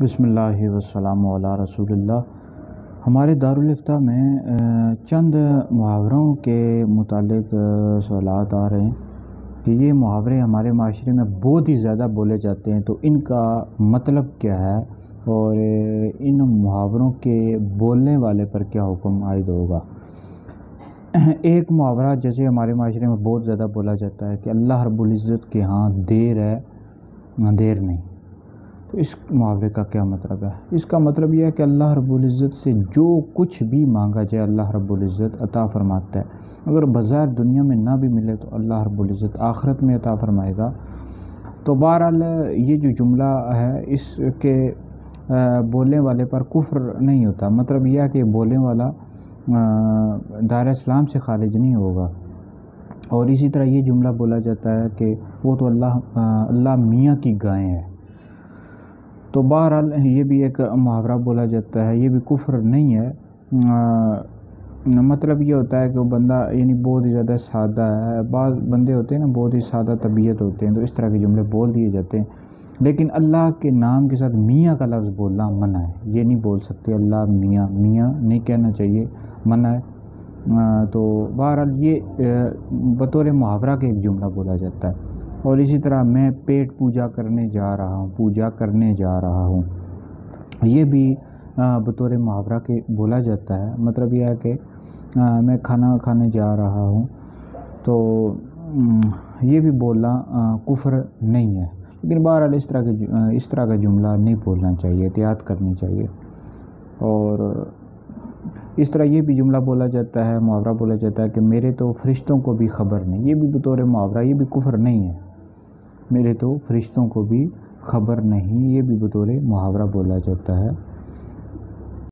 بسم اللہ والسلام علی رسول اللہ۔ ہمارے دارالفتہ میں چند محاوروں کے متعلق سوالات آ رہے ہیں کہ یہ محاورے ہمارے معاشرے میں بہت ہی زیادہ بولے جاتے ہیں، تو ان کا مطلب کیا ہے اور ان محاوروں کے بولنے والے پر کیا حکم عائد ہوگا۔ ایک محاورہ جیسے ہمارے معاشرے میں بہت زیادہ بولا جاتا ہے کہ اللہ رب العزت کے ہاں دیر ہے دیر نہیں۔ تو اس محاورے کا کیا مطلب ہے؟ اس کا مطلب یہ ہے کہ اللہ رب العزت سے جو کچھ بھی مانگا جائے اللہ رب العزت عطا فرماتا ہے۔ اگر بظاہر دنیا میں نہ بھی ملے تو اللہ رب العزت آخرت میں عطا فرمائے گا۔ تو بہرحال یہ جو جملہ ہے اس کے بولنے والے پر کفر نہیں ہوتا، مطلب یہ ہے کہ بولنے والا دائرہ اسلام سے خارج نہیں ہوگا۔ اور اسی طرح یہ جملہ بولا جاتا ہے کہ وہ تو اللہ میاں کی گائیں ہے۔ تو بہرحال یہ بھی ایک محاورہ بولا جاتا ہے، یہ بھی کفر نہیں ہے۔ مطلب یہ ہوتا ہے کہ وہ بندہ یعنی بہت ہی زیادہ سادہ ہے۔ بعض بندے ہوتے ہیں نا بہت ہی سادہ طبیعت ہوتے ہیں، تو اس طرح کے جملے بول دیے جاتے ہیں، لیکن اللہ کے نام کے ساتھ میاں کا لفظ بولنا منع ہے۔ یہ نہیں بول سکتے اللہ میاں نہیں کہنا چاہیے، منع ہے۔ تو بہرحال یہ بطور محاورہ کے ایک جملہ بولا جاتا ہے۔ اور اسی طرح میں پیٹ پوجا کرنے جا رہا ہوں، یہ بھی بطور محاورہ کے بولا جاتا ہے۔ مطلب یہ ہے کہ میں کھانا کھانے جا رہا ہوں، تو یہ بھی بولنا کفر نہیں ہے، لیکن بہرحال اس طرح کا جملہ نہیں بولنا چاہیے، احتیاط کرنی چاہیے۔ اور اس طرح یہ بھی جملہ بولا جاتا ہے، محاورہ بولا جاتا ہے کہ میرے تو فرشتوں کو بھی خبر نہیں، یہ بھی بطور محاورہ، یہ بھی کفر نہیں ہے۔ میرے تو فرشتوں کو بھی خبر نہیں، یہ بھی بطور محاورہ بولا جاتا ہے۔